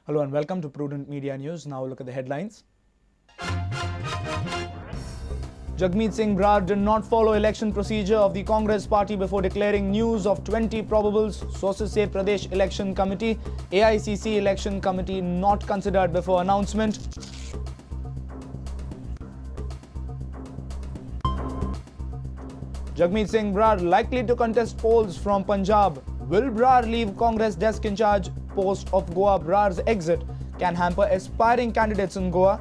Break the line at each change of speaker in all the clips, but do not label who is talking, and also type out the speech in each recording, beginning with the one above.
Hello and welcome to Prudent Media News. Now look at the headlines. Jagmit Singh Brar did not follow election procedure of the Congress party before declaring news of 20 probables. Sources say Pradesh Election Committee, AICC Election Committee not considered before announcement. Jagmit Singh Brar likely to contest polls from Punjab. Will Brar leave Congress desk in charge post of Goa? Brar's exit can hamper aspiring candidates in Goa.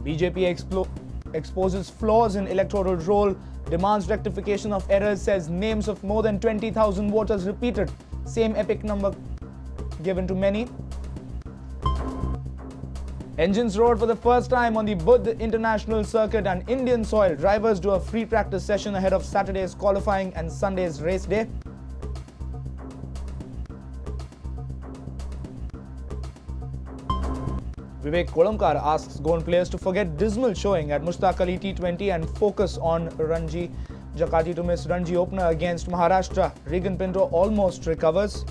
BJP exposes flaws in electoral roll, demands rectification of errors, says names of more than 20,000 voters repeated. Same epic number given to many. Engines roared for the first time on the Buddh International Circuit and Indian soil. Drivers do a free practice session ahead of Saturday's qualifying and Sunday's race day. Vivek Kolamkar asks Goan players to forget dismal showing at Mushtaq Ali T20 and focus on Ranji. Jakati to miss Ranji opener against Maharashtra. Regan Pinto almost recovers.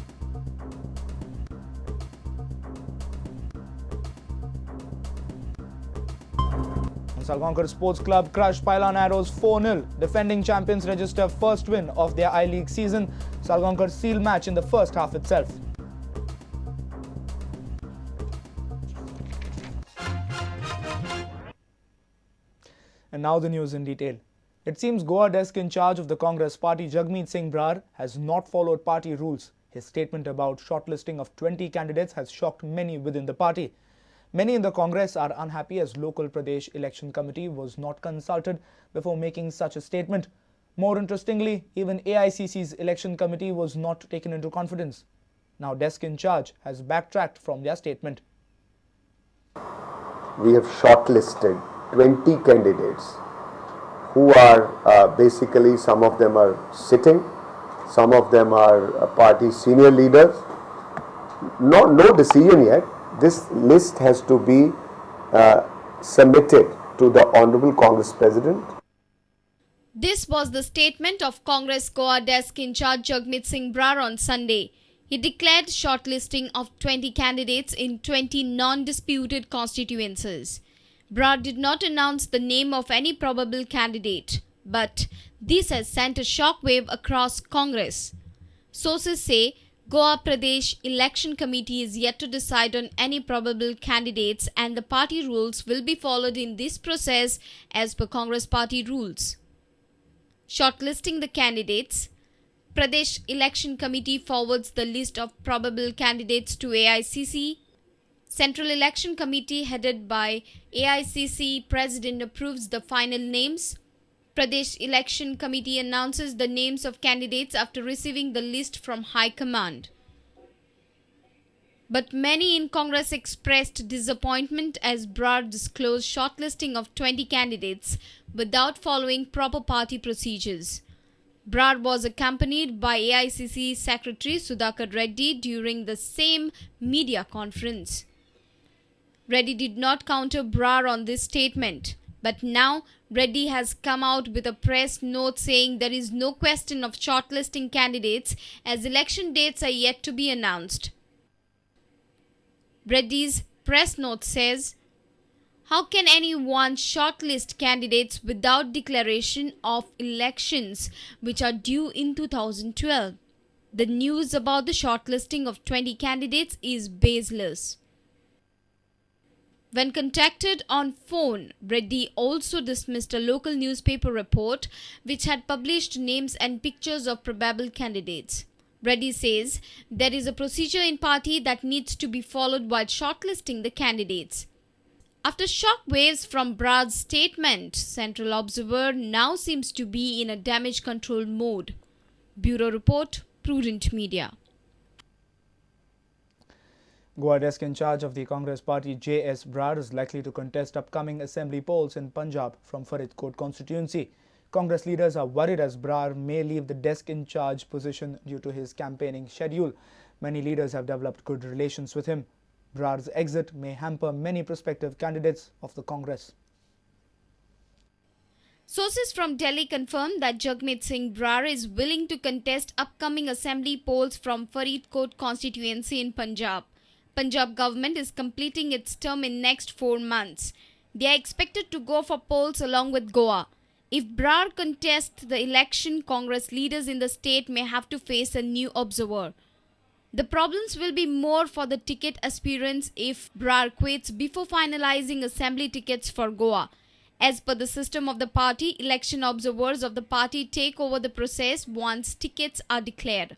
Salgaonkar Sports Club crushed Pylon Arrows 4-0. Defending champions register first win of their I-League season. Salgaonkar seal match in the first half itself. And now the news in detail. It seems Goa desk in charge of the Congress party, Jagmit Singh Brar, has not followed party rules. His statement about shortlisting of 20 candidates has shocked many within the party. Many in the Congress are unhappy as local Pradesh Election Committee was not consulted before making such a statement. More interestingly, even AICC's Election Committee was not taken into confidence. Now desk in charge has backtracked from their statement.
We have shortlisted 20 candidates who are basically, some of them are sitting, some of them are party senior leaders. No decision yet. This list has to be submitted to the Honorable Congress President.
This was the statement of Congress Goa desk in charge Jagmit Singh Brar on Sunday. He declared shortlisting of 20 candidates in 20 non-disputed constituencies. Brar did not announce the name of any probable candidate, but this has sent a shockwave across Congress. Sources say Goa Pradesh Election Committee is yet to decide on any probable candidates and the party rules will be followed in this process as per Congress party rules. Shortlisting the candidates, Pradesh Election Committee forwards the list of probable candidates to AICC. Central Election Committee headed by AICC President approves the final names. Pradesh Election Committee announces the names of candidates after receiving the list from High Command. But many in Congress expressed disappointment as Brar disclosed shortlisting of 20 candidates without following proper party procedures. Brar was accompanied by AICC Secretary Sudhakar Reddy during the same media conference. Reddy did not counter Brar on this statement, but now Reddy has come out with a press note saying there is no question of shortlisting candidates as election dates are yet to be announced. Reddy's press note says, "How can anyone shortlist candidates without declaration of elections which are due in 2012? The news about the shortlisting of 20 candidates is baseless." When contacted on phone, Reddy also dismissed a local newspaper report which had published names and pictures of probable candidates. Reddy says there is a procedure in party that needs to be followed while shortlisting the candidates. After shock waves from Brar's statement, Central Observer now seems to be in a damage control mode. Bureau Report, Prudent Media.
Goa desk in charge of the Congress party J.S. Brar is likely to contest upcoming assembly polls in Punjab from Faridkot constituency. Congress leaders are worried as Brar may leave the desk in charge position due to his campaigning schedule. Many leaders have developed good relations with him. Brar's exit may hamper many prospective candidates of the Congress.
Sources from Delhi confirmed that Jagmit Singh Brar is willing to contest upcoming assembly polls from Faridkot constituency in Punjab. Punjab government is completing its term in next 4 months. They are expected to go for polls along with Goa. If Brar contests the election, Congress leaders in the state may have to face a new observer. The problems will be more for the ticket aspirants if Brar quits before finalizing assembly tickets for Goa. As per the system of the party, election observers of the party take over the process once tickets are declared.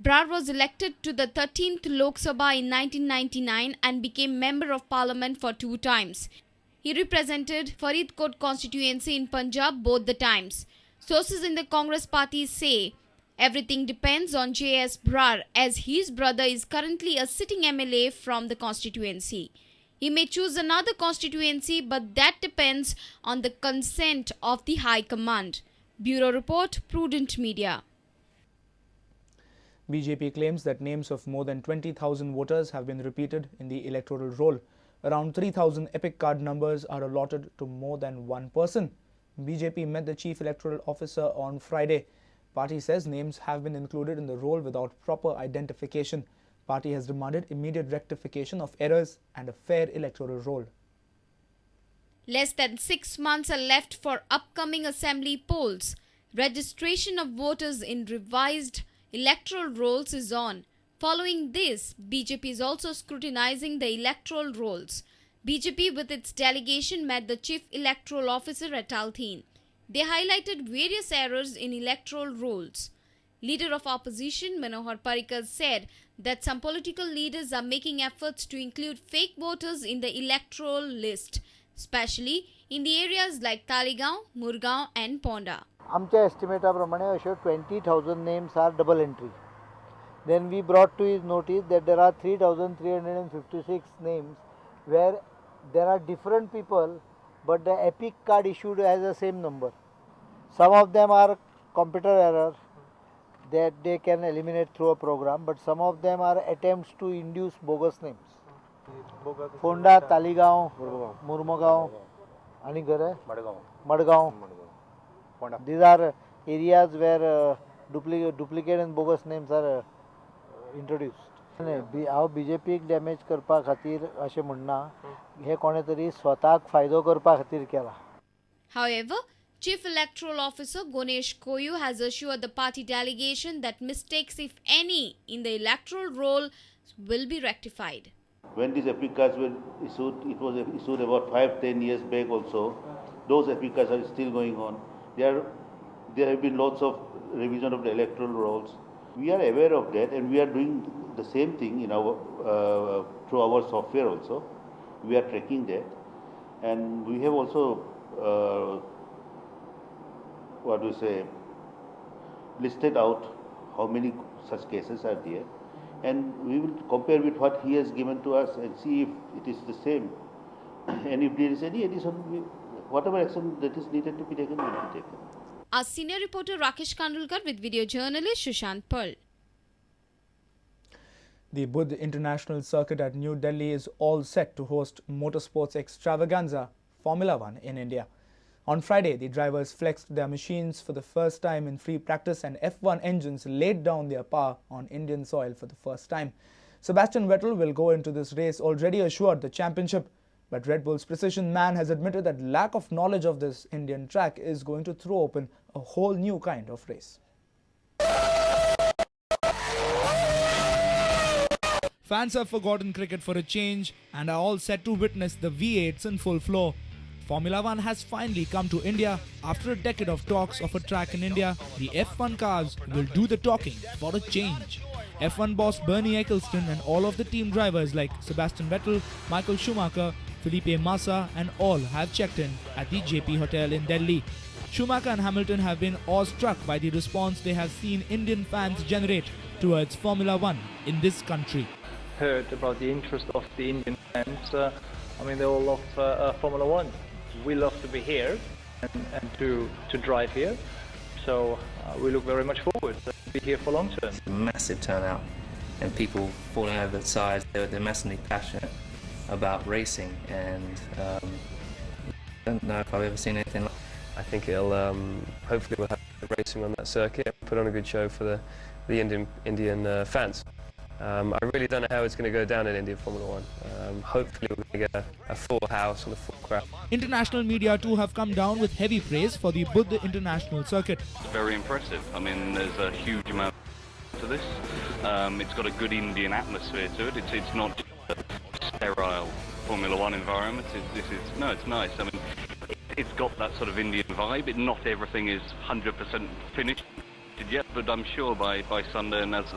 Brar was elected to the 13th Lok Sabha in 1999 and became Member of Parliament for 2 times. He represented Faridkot constituency in Punjab both the times. Sources in the Congress party say everything depends on J.S. Brar as his brother is currently a sitting MLA from the constituency. He may choose another constituency, but that depends on the consent of the High Command. Bureau Report, Prudent Media.
BJP claims that names of more than 20,000 voters have been repeated in the electoral roll. Around 3,000 epic card numbers are allotted to more than one person. BJP met the Chief Electoral Officer on Friday. Party says names have been included in the roll without proper identification. Party has demanded immediate rectification of errors and a fair electoral roll.
Less than 6 months are left for upcoming assembly polls. Registration of voters in revised electoral rolls is on. Following this, BJP is also scrutinizing the electoral rolls. BJP with its delegation met the Chief Electoral Officer at Altheen. They highlighted various errors in electoral rolls. Leader of opposition Manohar Parrikar said that some political leaders are making efforts to include fake voters in the electoral list, especially in the areas like Taligaon, Murgaon and Ponda.
आमच्या एस्टिमेटाप्रमाणे अशो 20,000 names are double entry. Then we brought to his notice that there are 3,356 names where there are different people but the epic card issued has the same number. Some of them are computer error that they can eliminate through a program, but some of them are attempts to induce bogus names. Ponda, Taligaon, Murmagaon, आणि घर आहे Madgaon. These are areas where duplicate and bogus names are introduced. हांव BJPक damage करपा खातीर अशें म्हणना, हे कोणे तरी स्वताक फायदो करपा खातीर केला.
However, Chief Electoral Officer Ganesh Koyu has assured the party delegation that mistakes, if any, in the electoral roll will be rectified.
When these epic cards were issued, it was issued about 5-10 years back also. Those epic cards are still going on. There have been lots of revision of the electoral rolls. We are aware of that and we are doing the same thing in our through our software also. We are tracking that and we have also listed out how many such cases are there, and we will compare with what he has given to us and see if it is the same. And if there is any addition, whatever action that is needed to be taken will be taken.
Our senior reporter Rakesh Kandulkar with video journalist Sushant Pearl.
The Buddh International Circuit at New Delhi is all set to host motorsports extravaganza Formula One in India. On Friday, the drivers flexed their machines for the first time in free practice and F1 engines laid down their power on Indian soil for the first time. Sebastian Vettel will go into this race already assured the championship, but Red Bull's precision man has admitted that lack of knowledge of this Indian track is going to throw open a whole new kind of race.
Fans have forgotten cricket for a change and are all set to witness the V8s in full flow.
Formula One has finally come to India. After a decade of talks of a track in India, the F1 cars will do the talking for a change. F1 boss Bernie Ecclestone and all of the team drivers like Sebastian Vettel, Michael Schumacher, Felipe Massa and all have checked in at the JP Hotel in Delhi. Schumacher and Hamilton have been awestruck by the response they have seen Indian fans generate towards Formula One in this country.
Heard about the interest of the Indian fans. They all love Formula One. We love to be here and to drive here. So we look very much forward to be here for long term.
Massive turnout and people falling over the sides. They're massively passionate about racing, and I don't know if I've ever seen anything like that.
I think it'll hopefully we'll have the racing on that circuit, put on a good show for the Indian fans. I really don't know how it's going to go down in Indian Formula One. Hopefully we're going to get a full house and a full crowd.
International media too have come down with heavy praise for the Buddha International Circuit.
It's very impressive. There's a huge amount to this. It's got a good Indian atmosphere to it. It's not just a sterile Formula One environment. It's nice. It's got that sort of Indian vibe. Not everything is 100% finished yet, but I'm sure by Sunday and as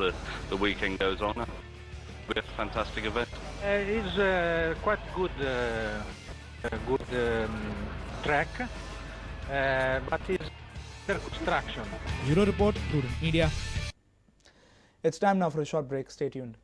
the weekend goes on, it'll be a fantastic event.
It's quite good track, but it's under construction.
Bureau Report, Prudent Media. It's time now for a short break. Stay tuned.